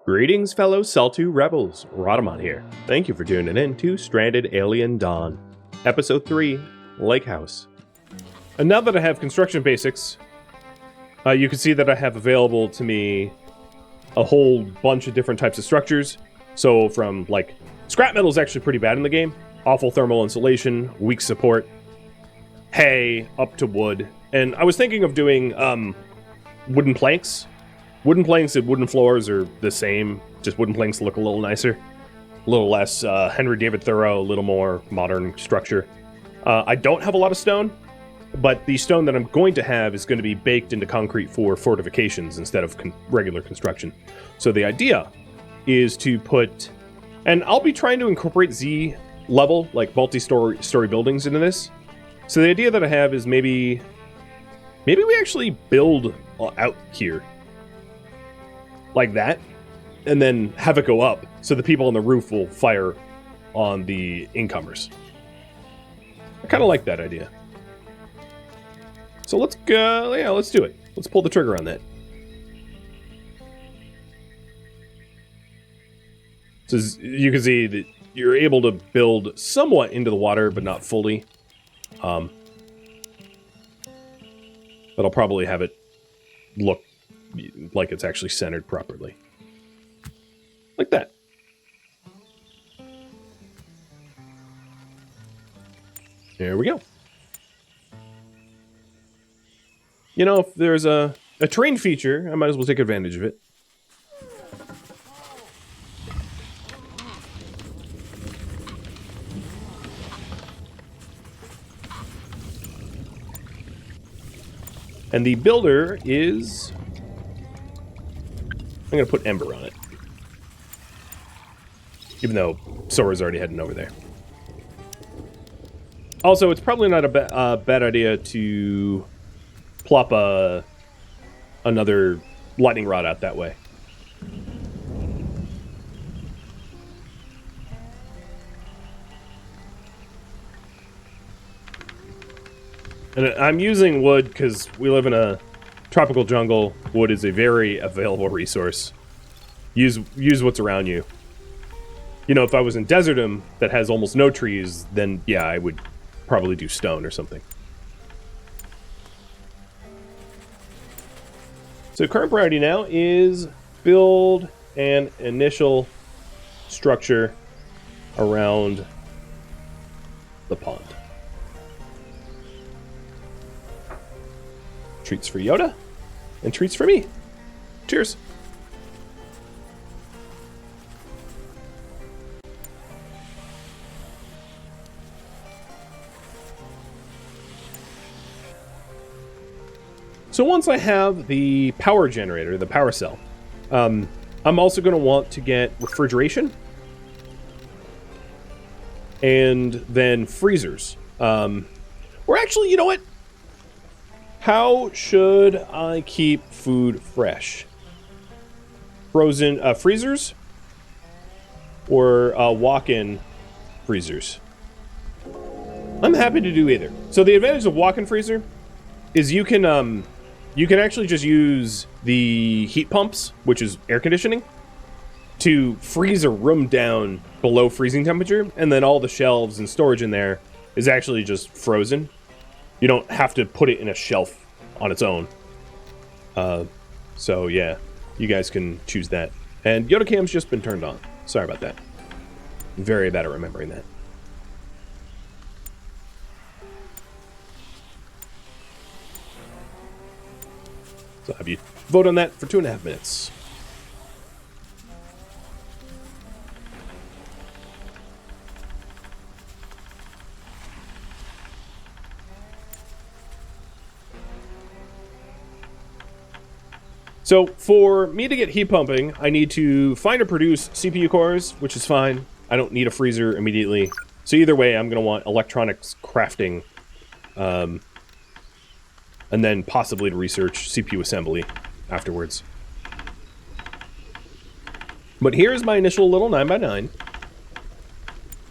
Greetings, fellow Saltu rebels. Rhadamant here. Thank you for tuning in to Stranded Alien Dawn, Episode 3, Lake House. And now that I have construction basics, you can see that I have available to me a whole bunch of different types of structures. So from, like, scrap metal is actually pretty bad in the game. Awful thermal insulation, weak support, hay, up to wood. And I was thinking of doing wooden planks. Wooden planks and wooden floors are the same, just wooden planks look a little nicer. A little less Henry David Thoreau, a little more modern structure. I don't have a lot of stone, but the stone that I'm going to have is going to be baked into concrete for fortifications instead of regular construction. So the idea is to put, and I'll be trying to incorporate Z level, like multi-story buildings into this. So the idea that I have is maybe we actually build out here. Like that, and then have it go up, so the people on the roof will fire on the incomers. I kind of like that idea. So let's go, yeah, let's do it. Let's pull the trigger on that. So as you can see that you're able to build somewhat into the water, but not fully. But I'll probably have it look like it's actually centered properly. Like that. There we go. You know, if there's a terrain feature, I might as well take advantage of it. And the builder is... I'm going to put Ember on it. Even though Sora's already heading over there. Also, it's probably not a bad idea to plop another lightning rod out that way. And I'm using wood because we live in a tropical jungle. Wood is a very available resource. Use what's around you. You know, if I was in Desertum that has almost no trees, then yeah, I would probably do stone or something. So current priority now is build an initial structure around the pond. Treats for Yoda, and treats for me. Cheers. So once I have the power generator, the power cell, I'm also going to want to get refrigeration and then freezers. Or actually, you know what? How should I keep food fresh? Frozen freezers or walk-in freezers? I'm happy to do either. So the advantage of walk-in freezer is you can actually just use the heat pumps, which is air conditioning, to freeze a room down below freezing temperature, and then all the shelves and storage in there is actually just frozen. You don't have to put it in a shelf on its own. So yeah, you guys can choose that. And Yoda Cam's just been turned on. Sorry about that. I'm very bad at remembering that. So I'll have you vote on that for 2.5 minutes. So for me to get heat pumping, I need to find or produce CPU cores, which is fine. I don't need a freezer immediately. So either way, I'm going to want electronics crafting, and then possibly to research CPU assembly afterwards. But here's my initial little 9x9.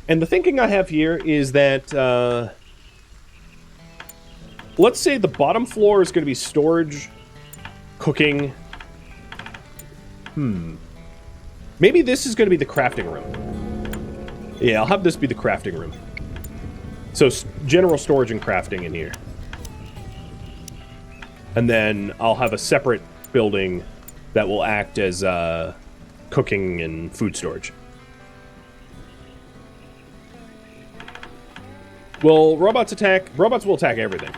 And the thinking I have here is that, let's say the bottom floor is going to be storage, cooking. Maybe this is going to be the crafting room. Yeah, I'll have this be the crafting room. So general storage and crafting in here. And then I'll have a separate building that will act as cooking and food storage. Will robots attack? Robots will attack everything.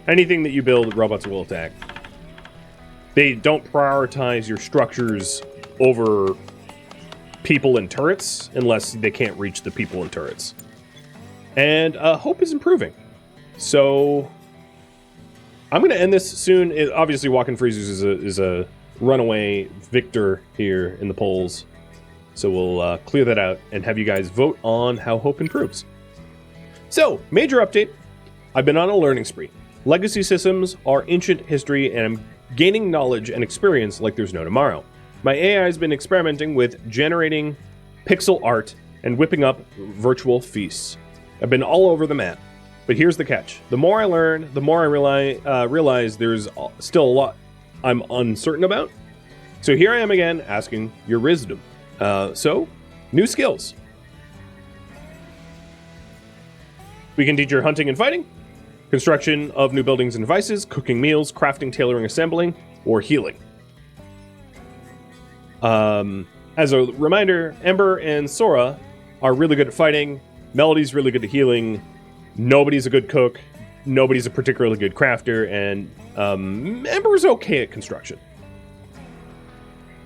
Anything that you build, robots will attack. They don't prioritize your structures over people and turrets unless they can't reach the people and turrets. And hope is improving. So I'm going to end this soon. Obviously, Walking Freezers is a runaway victor here in the polls. So we'll clear that out and have you guys vote on how hope improves. So, major update. I've been on a learning spree. Legacy systems are ancient history, and I'm gaining knowledge and experience like there's no tomorrow. My AI has been experimenting with generating pixel art and whipping up virtual feasts. I've been all over the map. But here's the catch. The more I learn, the more I realize there's still a lot I'm uncertain about. So here I am again, asking your wisdom. So, new skills. We can teach her hunting and fighting, construction of new buildings and devices, cooking meals, crafting, tailoring, assembling, or healing. As a reminder, Ember and Sora are really good at fighting. Melody's really good at healing. Nobody's a good cook. Nobody's a particularly good crafter. And Ember's okay at construction.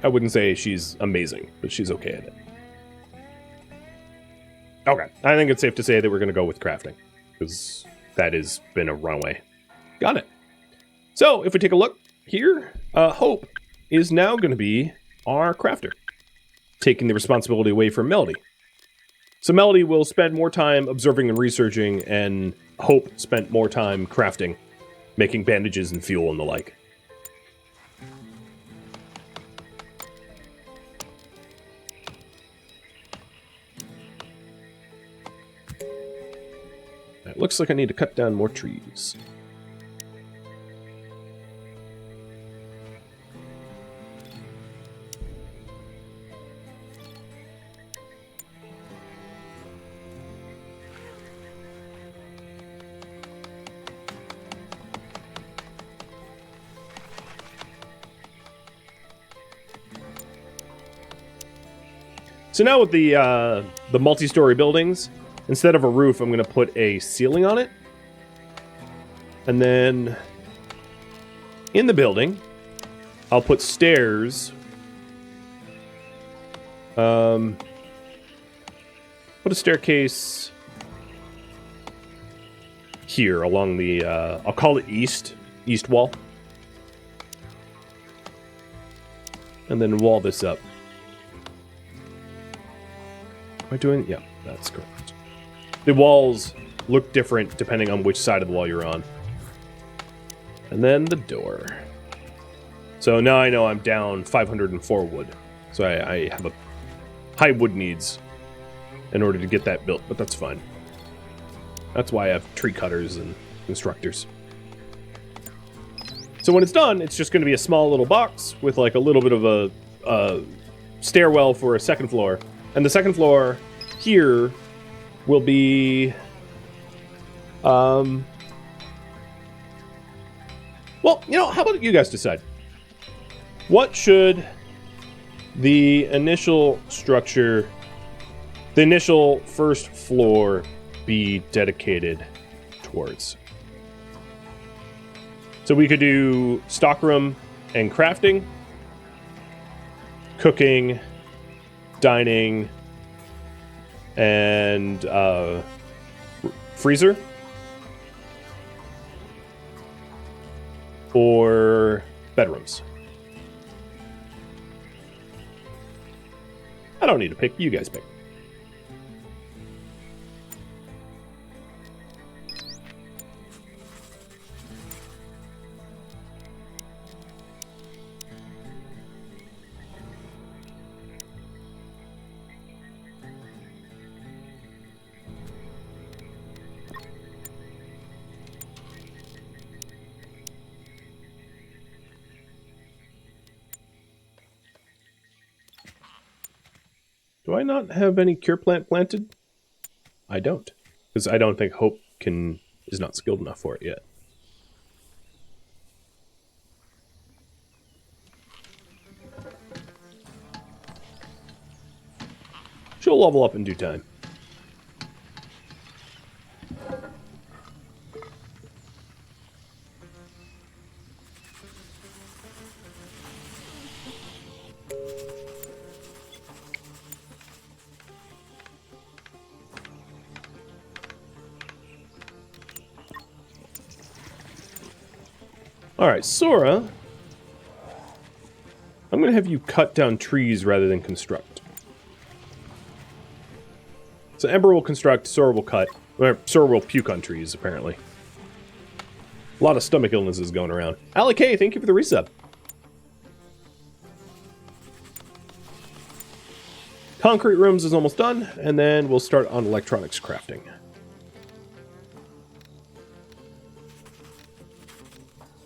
I wouldn't say she's amazing, but she's okay at it. Okay, I think it's safe to say that we're going to go with crafting, because that has been a runaway. Got it. So, if we take a look here, Hope is now going to be our crafter, taking the responsibility away from Melody. So Melody will spend more time observing and researching, and Hope spent more time crafting, making bandages and fuel and the like. It looks like I need to cut down more trees. So now with the multi-story buildings, instead of a roof, I'm going to put a ceiling on it. And then in the building, I'll put stairs. Put a staircase here along the, I'll call it east wall. And then wall this up. Am I doing? Yeah, that's correct. The walls look different depending on which side of the wall you're on. And then the door. So now I know I'm down 504 wood. So I have a high wood needs in order to get that built, but that's fine. That's why I have tree cutters and constructors. So when it's done, it's just going to be a small little box with like a little bit of a stairwell for a second floor. And the second floor here will be, well, you know, how about you guys decide? What should the initial structure, the initial first floor be dedicated towards? So we could do stockroom and crafting, cooking, dining, and freezer, or bedrooms. I don't need to pick. You guys pick. Do I not have any cure plant planted? I don't. Because I don't think Hope is not skilled enough for it yet. She'll level up in due time. Alright, Sora. I'm going to have you cut down trees rather than construct. So Ember will construct, Sora will cut. Or Sora will puke on trees, apparently. A lot of stomach illnesses going around. Ali K, thank you for the resub. Concrete rooms is almost done, and then we'll start on electronics crafting.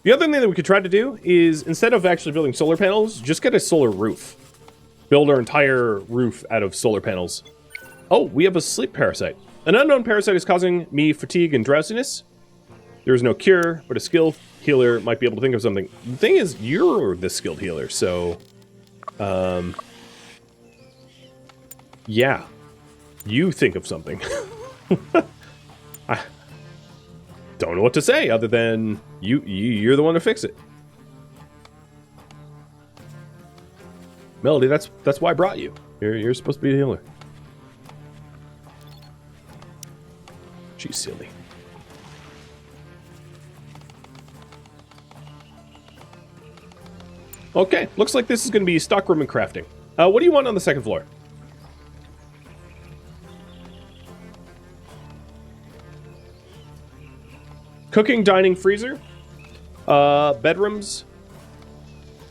The other thing that we could try to do is, instead of actually building solar panels, just get a solar roof. Build our entire roof out of solar panels. Oh, we have a sleep parasite. An unknown parasite is causing me fatigue and drowsiness. There is no cure, but a skilled healer might be able to think of something. The thing is, you're the skilled healer, so... yeah. You think of something. I don't know what to say other than you're the one to fix it. Melody, that's why I brought you. You're supposed to be the healer. She's silly. Okay, looks like this is going to be stockroom and crafting. What do you want on the second floor? Cooking, dining, freezer, bedrooms,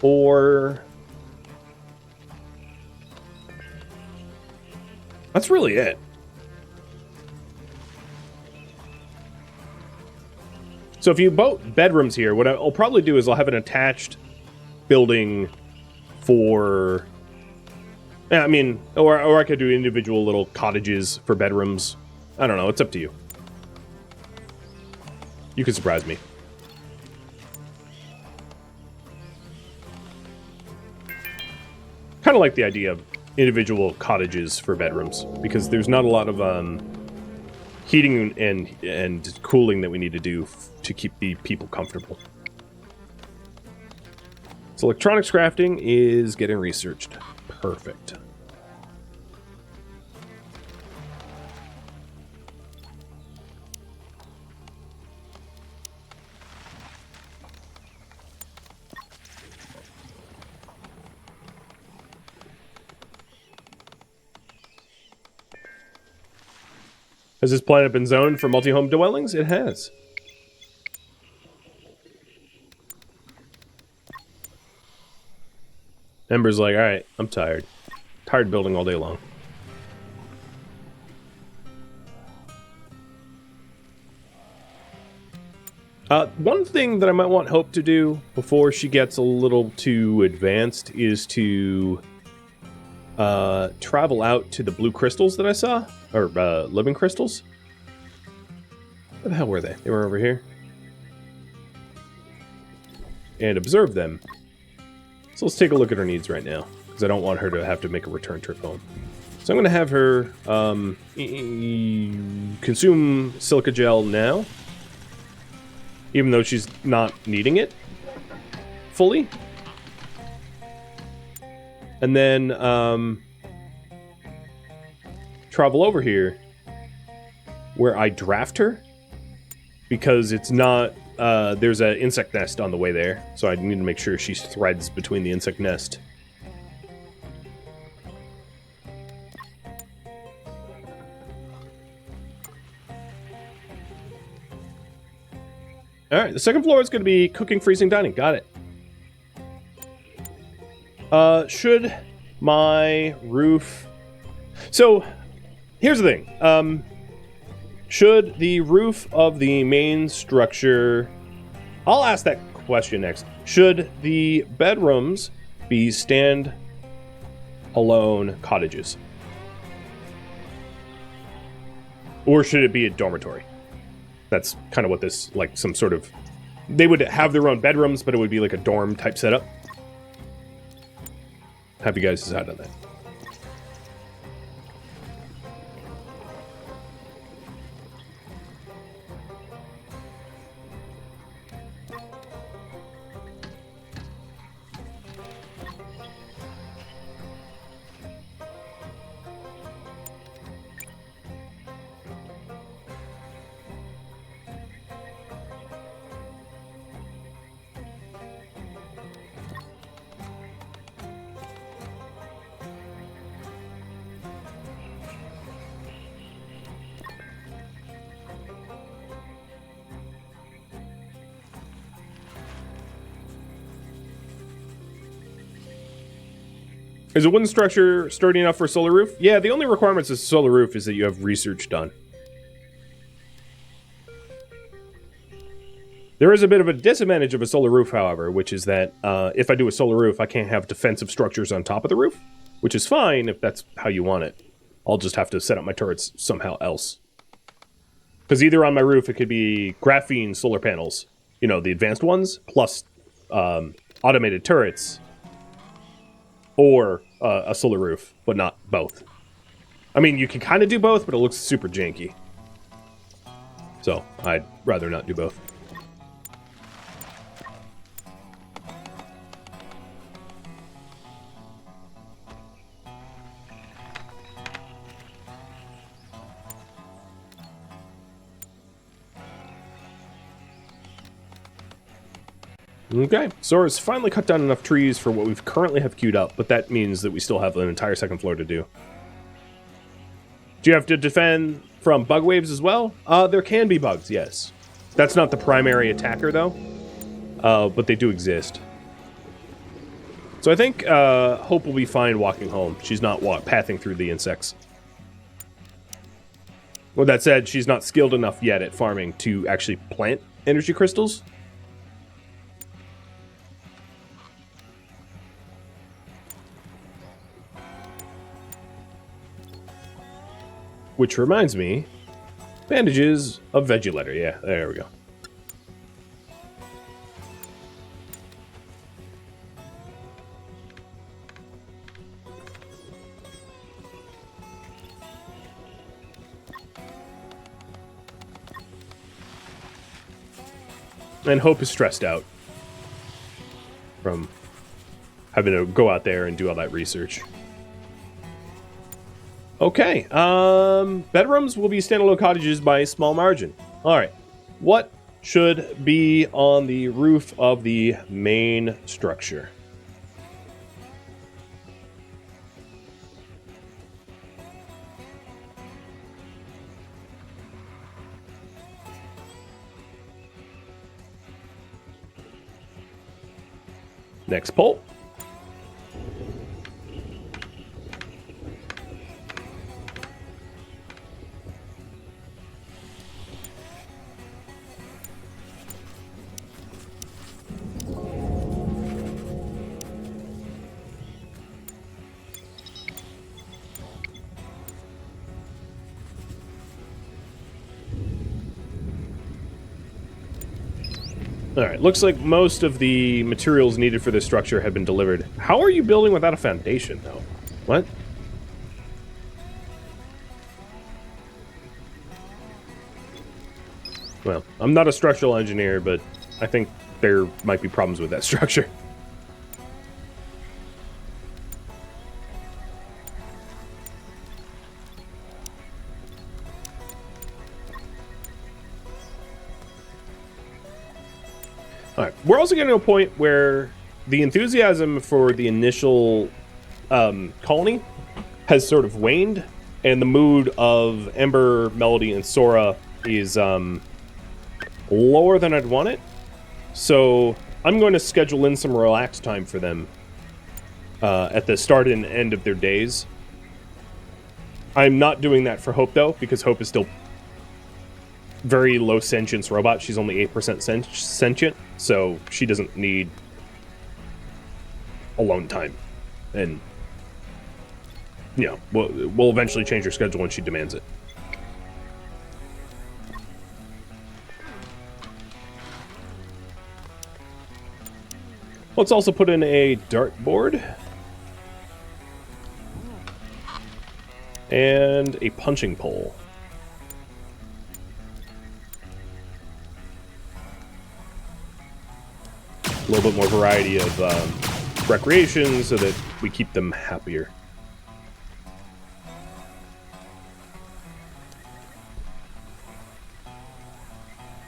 or... That's really it. So if you boat bedrooms here, what I'll probably do is I'll have an attached building for... I mean, or I could do individual little cottages for bedrooms. I don't know, it's up to you. You can surprise me. Kind of like the idea of individual cottages for bedrooms, because there's not a lot of heating and cooling that we need to do to keep the people comfortable. So electronics crafting is getting researched. Perfect. Has this planet been zoned for multi-home dwellings? It has. Ember's like, alright, I'm tired. Tired building all day long. One thing that I might want Hope to do before she gets a little too advanced is to travel out to the blue crystals that I saw. Or, living crystals? Where the hell were they? They were over here. And observe them. So let's take a look at her needs right now, because I don't want her to have to make a return trip home. So I'm going to have her consume silica gel now, even though she's not needing it fully. And then travel over here where I draft her, because it's not... there's an insect nest on the way there, so I need to make sure she threads between the insect nest. Alright, the second floor is going to be cooking, freezing, dining. Got it. Should my roof... So, here's the thing. Should the roof of the main structure... I'll ask that question next. Should the bedrooms be stand-alone cottages? Or should it be a dormitory? That's kind of what this, like, some sort of... They would have their own bedrooms, but it would be like a dorm type setup. Have you guys decided on that? Is a wooden structure sturdy enough for a solar roof? Yeah, the only requirements of solar roof is that you have research done. There is a bit of a disadvantage of a solar roof, however, which is that if I do a solar roof, I can't have defensive structures on top of the roof, which is fine if that's how you want it. I'll just have to set up my turrets somehow else. Because either on my roof, it could be graphene solar panels, you know, the advanced ones, plus automated turrets, or a solar roof, but not both. I mean, you can kind of do both, but it looks super janky. So, I'd rather not do both. Okay, Sora's finally cut down enough trees for what we currently have queued up, but that means that we still have an entire second floor to do. Do you have to defend from bug waves as well? There can be bugs, yes. That's not the primary attacker, though, but they do exist. So I think Hope will be fine walking home. She's not pathing through the insects. With that said, she's not skilled enough yet at farming to actually plant energy crystals. Which reminds me, bandages of veggie letter. Yeah, there we go. And Hope is stressed out from having to go out there and do all that research. Okay, bedrooms will be standalone cottages by a small margin. Alright, what should be on the roof of the main structure? Next poll. Alright, looks like most of the materials needed for this structure have been delivered. How are you building without a foundation, though? What? Well, I'm not a structural engineer, but I think there might be problems with that structure. Alright, we're also getting to a point where the enthusiasm for the initial colony has sort of waned, and the mood of Ember, Melody, and Sora is lower than I'd want it. So I'm going to schedule in some relaxed time for them at the start and end of their days. I'm not doing that for Hope, though, because Hope is still very low sentience robot. She's only 8% sentient, so she doesn't need alone time. And, you know, we'll eventually change her schedule when she demands it. Let's also put in a dartboard. And a punching pole. A little bit more variety of recreation so that we keep them happier.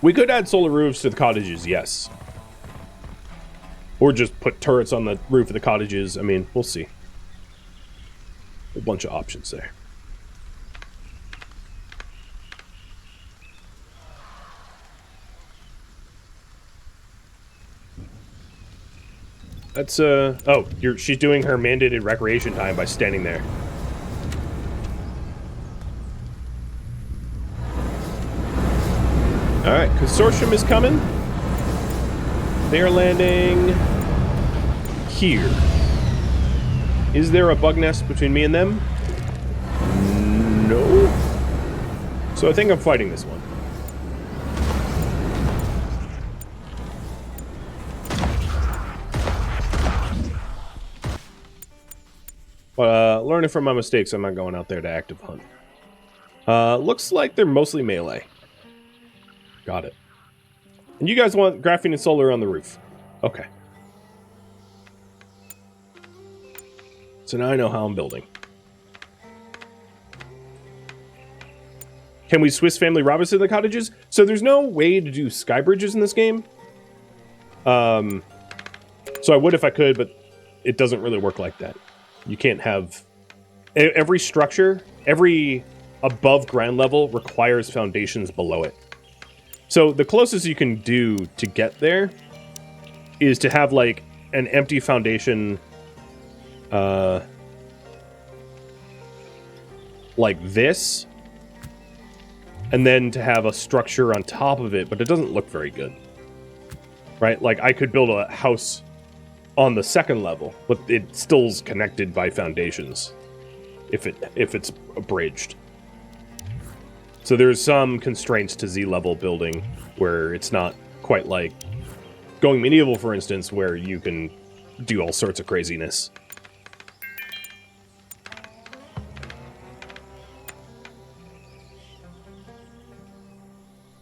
We could add solar roofs to the cottages, yes. Or just put turrets on the roof of the cottages. I mean, we'll see. A bunch of options there. That's, oh, she's doing her mandated recreation time by standing there. Alright, consortium is coming. They're landing here. Is there a bug nest between me and them? No. So I think I'm fighting this one. But learning from my mistakes, I'm not going out there to active hunt. Looks like they're mostly melee. Got it. And you guys want graphene and solar on the roof. Okay. So now I know how I'm building. Can we Swiss Family Robinson in the cottages? So there's no way to do sky bridges in this game. So I would if I could, but it doesn't really work like that. You can't have... Every structure, every above ground level requires foundations below it. So the closest you can do to get there is to have, like, an empty foundation, like this, and then to have a structure on top of it, but it doesn't look very good. Right? Like, I could build a house on the second level, but it still's connected by foundations if it's abridged. So there's some constraints to Z-level building where it's not quite like going medieval, for instance, where you can do all sorts of craziness.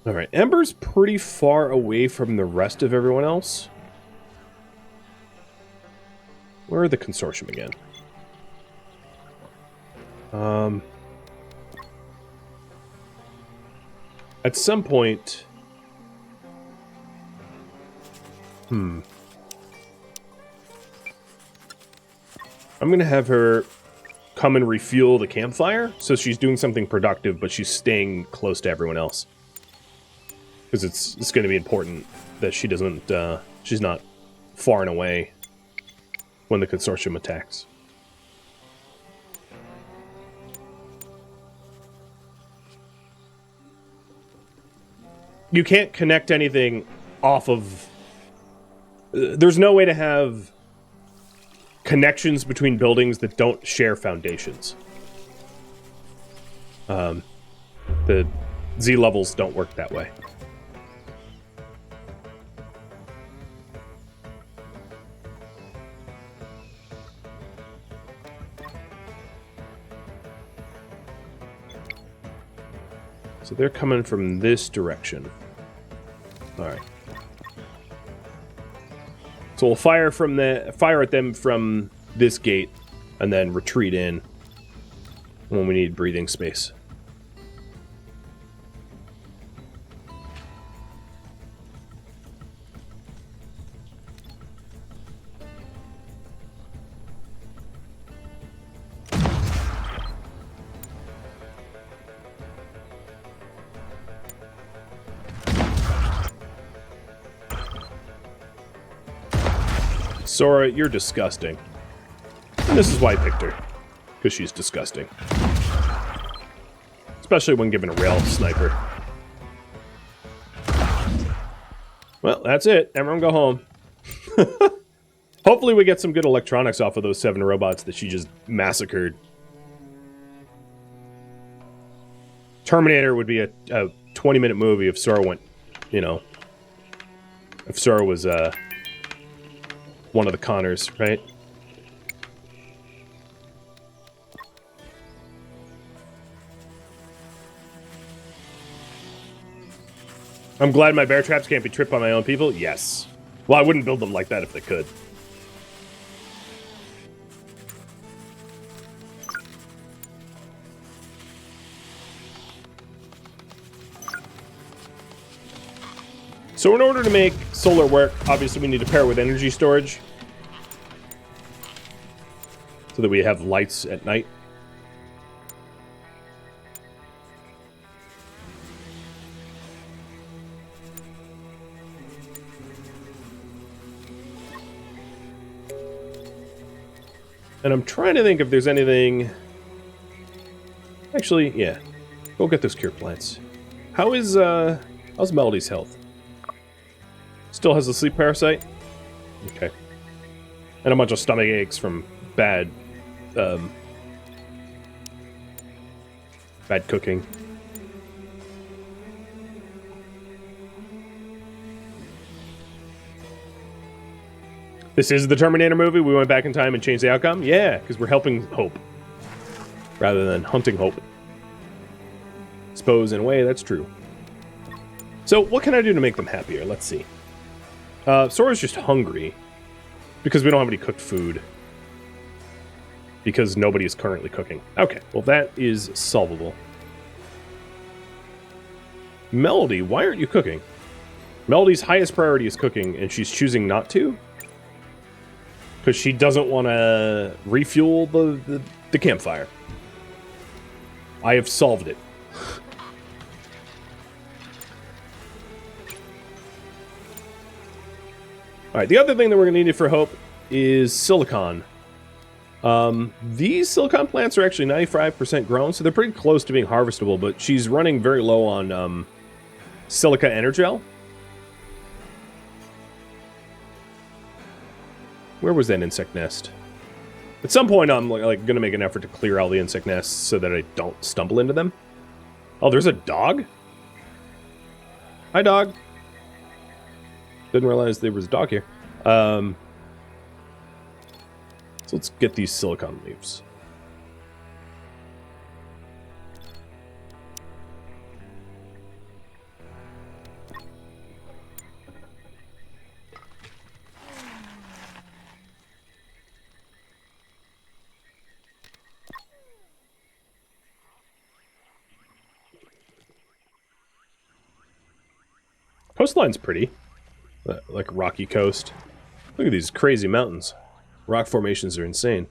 Alright, Ember's pretty far away from the rest of everyone else. Where are the consortium again? At some point... I'm gonna have her come and refuel the campfire, so she's doing something productive, but she's staying close to everyone else. Because it's gonna be important that she doesn't, she's not far and away when the consortium attacks. You can't connect anything off of... There's no way to have connections between buildings that don't share foundations. The Z levels don't work that way. So they're coming from this direction. Alright. So we'll fire at them from this gate, and then retreat in when we need breathing space. Sora, you're disgusting. And this is why I picked her. Because she's disgusting. Especially when given a rail sniper. Well, that's it. Everyone go home. Hopefully we get some good electronics off of those 7 robots that she just massacred. Terminator would be a 20-minute movie if Sora went, you know... If Sora was, one of the Connors, right? I'm glad my bear traps can't be tripped by my own people. Yes. Well, I wouldn't build them like that if they could. So in order to make solar work, obviously we need to pair it with energy storage. So that we have lights at night. And I'm trying to think if there's anything... Actually, yeah. Go get those cure plants. How's Melody's health? Still has the sleep parasite? Okay. And a bunch of stomach aches from bad cooking. This is the Terminator movie. We went back in time and changed the outcome? Yeah, because we're helping Hope. Rather than hunting Hope. Suppose, in a way, that's true. So, what can I do to make them happier? Let's see. Sora's just hungry. Because we don't have any cooked food. Because nobody is currently cooking. Okay, well that is solvable. Melody, why aren't you cooking? Melody's highest priority is cooking, and she's choosing not to? Because she doesn't want to refuel the campfire. I have solved it. Alright, the other thing that we're going to need for Hope is silicon. These silicon plants are actually 95% grown, so they're pretty close to being harvestable, but she's running very low on silica energel. Where was that insect nest? At some point, I'm like going to make an effort to clear all the insect nests so that I don't stumble into them. Oh, there's a dog? Hi, dog. Didn't realize there was a dog here. So let's get these silicon leaves. Coastline's pretty. Like rocky coast. Look at these crazy mountains. Rock formations are insane.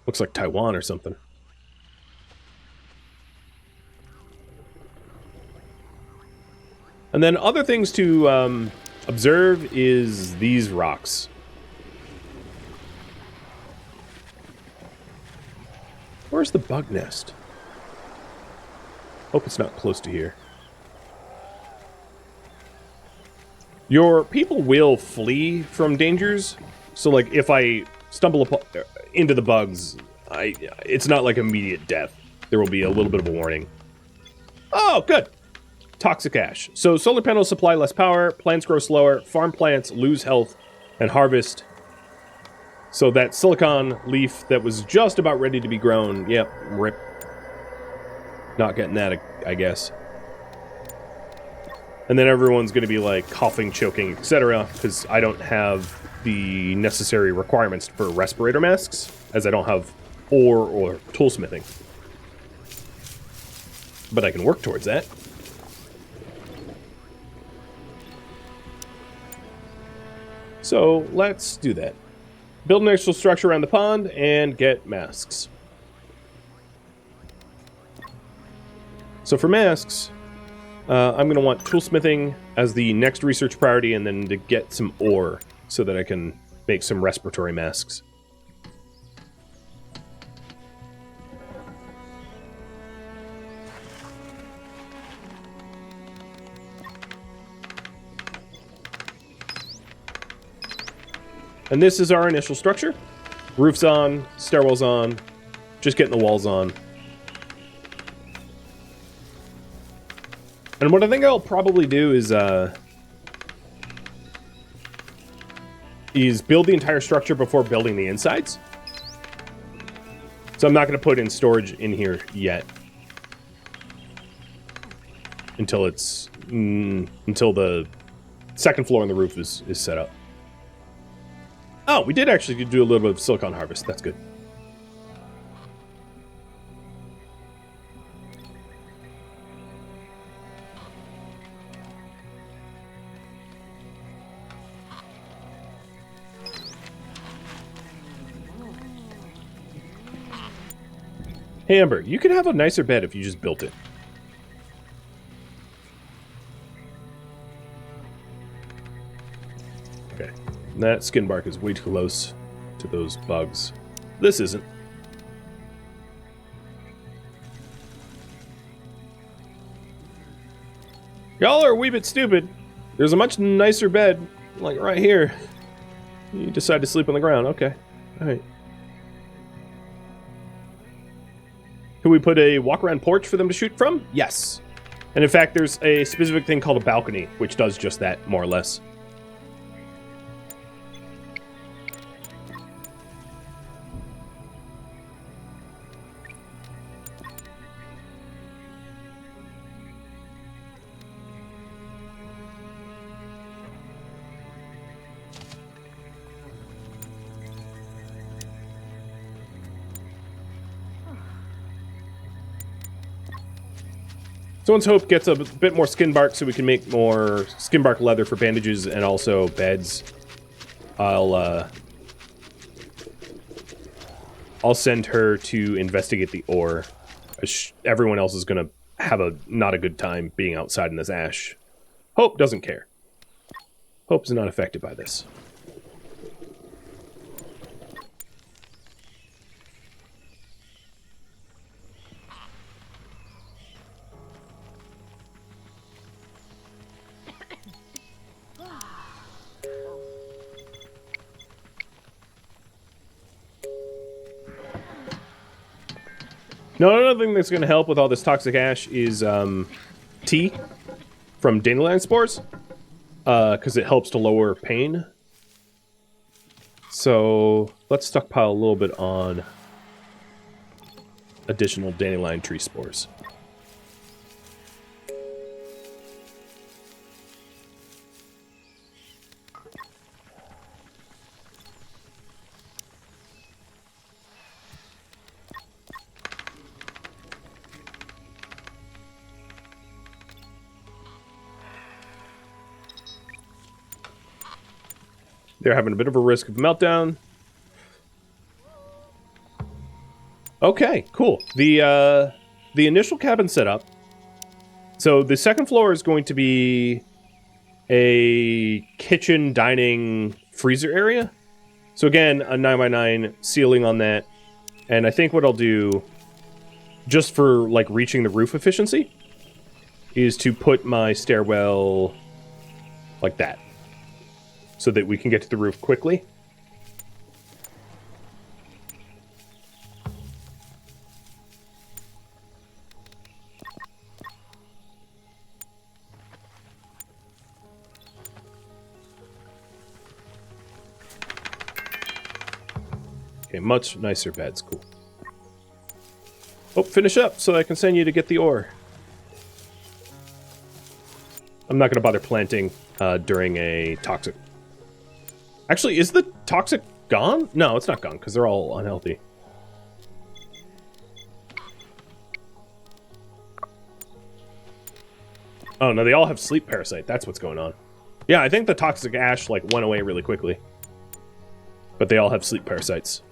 Looks like Taiwan or something. And then other things to observe is these rocks. Where's the bug nest? Hope it's not close to here. Your people will flee from dangers, so like if I stumble into the bugs, it's not like immediate death. There will be a little bit of a warning. Oh, good. Toxic ash. So solar panels supply less power, plants grow slower, farm plants lose health, and harvest. So that silicon leaf that was just about ready to be grown, yep, rip. Not getting that, I guess. And then everyone's going to be like coughing, choking, etc. because I don't have the necessary requirements for respirator masks, as I don't have ore or toolsmithing. But I can work towards that. So let's do that. Build an extra structure around the pond and get masks. So for masks, I'm going to want toolsmithing as the next research priority, and then to get some ore so that I can make some respiratory masks. And this is our initial structure. Roof's on, stairwell's on, just getting the walls on. And what I think I'll probably do is, is build the entire structure before building the insides. So I'm not going to put in storage in here yet. Until it's... until the second floor on the roof is set up. Oh, we did actually do a little bit of silicon harvest. That's good. Hey, Ember, you could have a nicer bed if you just built it. Okay. That skin bark is way too close to those bugs. This isn't. Y'all are a wee bit stupid. There's a much nicer bed, like right here. You decide to sleep on the ground. Okay. Alright. Can we put a walk-around porch for them to shoot from? Yes. And in fact, there's a specific thing called a balcony, which does just that, more or less. Someone's Hope gets a bit more skin bark so we can make more skin bark leather for bandages and also beds. I'll send her to investigate the ore. Everyone else is going to have not a good time being outside in this ash. Hope doesn't care. Hope's not affected by this. No, another thing that's going to help with all this toxic ash is tea from dandelion spores, because it helps to lower pain. So let's stockpile a little bit on additional dandelion tree spores. They're having a bit of a risk of meltdown. Okay, cool. The initial cabin setup. So the second floor is going to be a kitchen, dining, freezer area. So again, a 9x9 ceiling on that. And I think what I'll do, just for like reaching the roof efficiency, is to put my stairwell like that, so that we can get to the roof quickly. Okay, much nicer beds, cool. Oh, finish up so I can send you to get the ore. I'm not going to bother planting during a toxic... Actually, is the toxic gone? No, it's not gone, because they're all unhealthy. Oh, no, they all have sleep parasite. That's what's going on. Yeah, I think the toxic ash, like, went away really quickly. But they all have sleep parasites.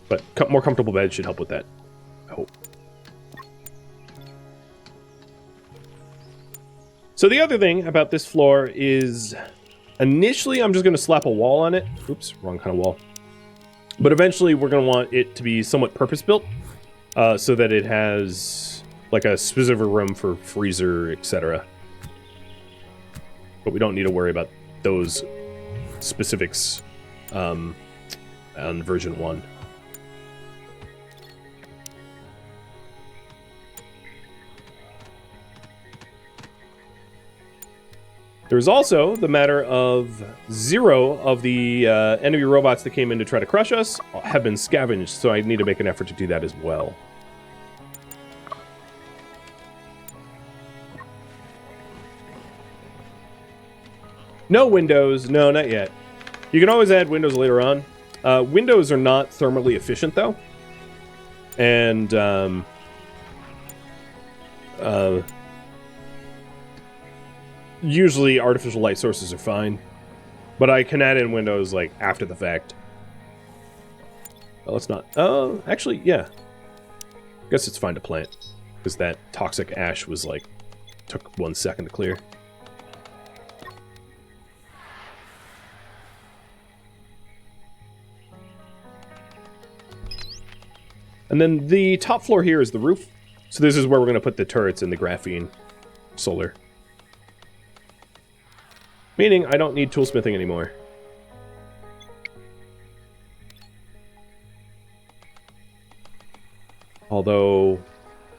But more comfortable beds should help with that, I hope. So the other thing about this floor is... Initially, I'm just going to slap a wall on it. Oops, wrong kind of wall. But eventually, we're going to want it to be somewhat purpose-built, so that it has like a specific room for freezer, etc. But we don't need to worry about those specifics on version 1. There's also the matter of 0 of the enemy robots that came in to try to crush us have been scavenged, so I need to make an effort to do that as well. No windows. No, not yet. You can always add windows later on. Windows are not thermally efficient, though. And, usually artificial light sources are fine. But I can add in windows, like, after the fact. Well, let's not... Oh, actually, yeah. I guess it's fine to plant. Because that toxic ash was, like, took 1 second to clear. And then the top floor here is the roof. So this is where we're going to put the turrets and the graphene solar. Meaning I don't need toolsmithing anymore. Although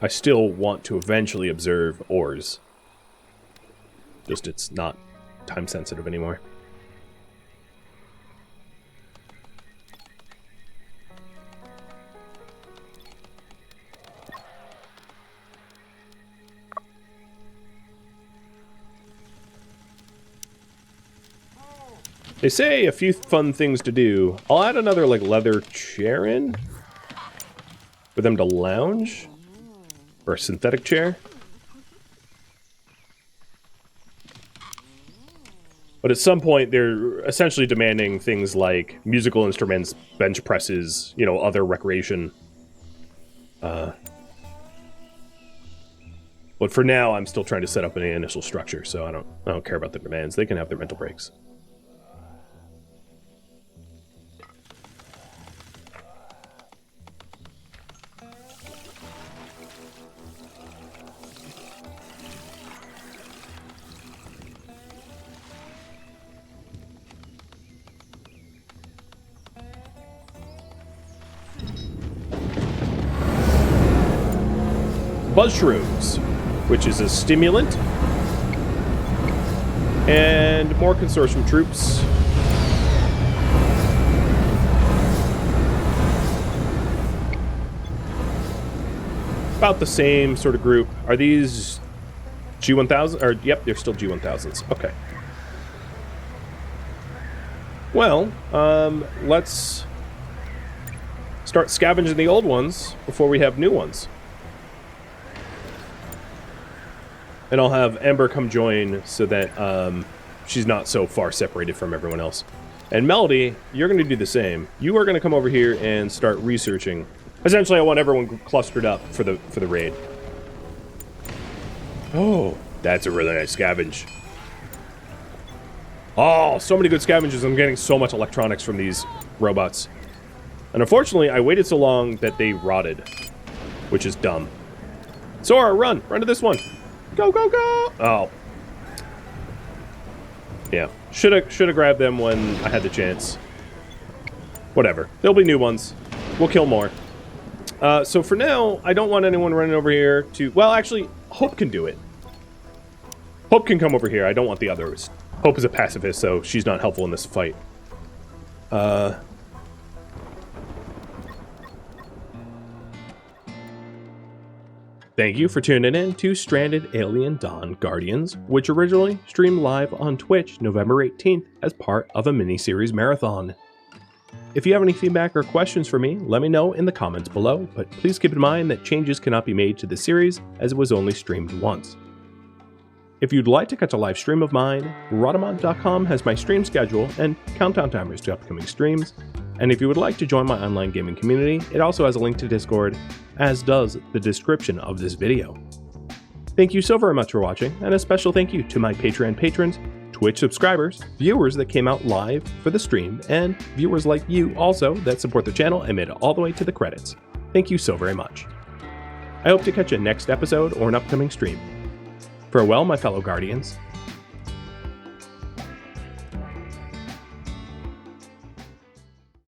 I still want to eventually observe ores. Just it's not time sensitive anymore. They say a few fun things to do. I'll add another, like, leather chair in. For them to lounge. Or a synthetic chair. But at some point, they're essentially demanding things like musical instruments, bench presses, you know, other recreation. But for now, I'm still trying to set up an initial structure, so I don't care about the demands. They can have their mental breaks. Mushrooms, which is a stimulant, and more consortium troops. About the same sort of group. Are these G1000? Or yep, they're still G1000s. Okay. Well, let's start scavenging the old ones before we have new ones. And I'll have Ember come join so that she's not so far separated from everyone else. And Melody, you're going to do the same. You are going to come over here and start researching. Essentially, I want everyone clustered up for the raid. Oh, that's a really nice scavenge. Oh, so many good scavengers. I'm getting so much electronics from these robots. And unfortunately, I waited so long that they rotted, which is dumb. Sora, run! Run to this one! Go, go, go! Oh. Yeah. Shoulda grabbed them when I had the chance. Whatever. There'll be new ones. We'll kill more. So for now, I don't want anyone running over here to... Well, actually, Hope can do it. Hope can come over here. I don't want the others. Hope is a pacifist, so she's not helpful in this fight. Thank you for tuning in to Stranded Alien Dawn Guardians, which originally streamed live on Twitch November 18th as part of a mini-series marathon. If you have any feedback or questions for me, let me know in the comments below, but please keep in mind that changes cannot be made to the series as it was only streamed once. If you'd like to catch a live stream of mine, Rhadamant.com has my stream schedule and countdown timers to upcoming streams, and if you would like to join my online gaming community, it also has a link to Discord, as does the description of this video. Thank you so very much for watching, and a special thank you to my Patreon patrons, Twitch subscribers, viewers that came out live for the stream, and viewers like you also that support the channel and made it all the way to the credits. Thank you so very much. I hope to catch you next episode or an upcoming stream. Farewell, my fellow Guardians.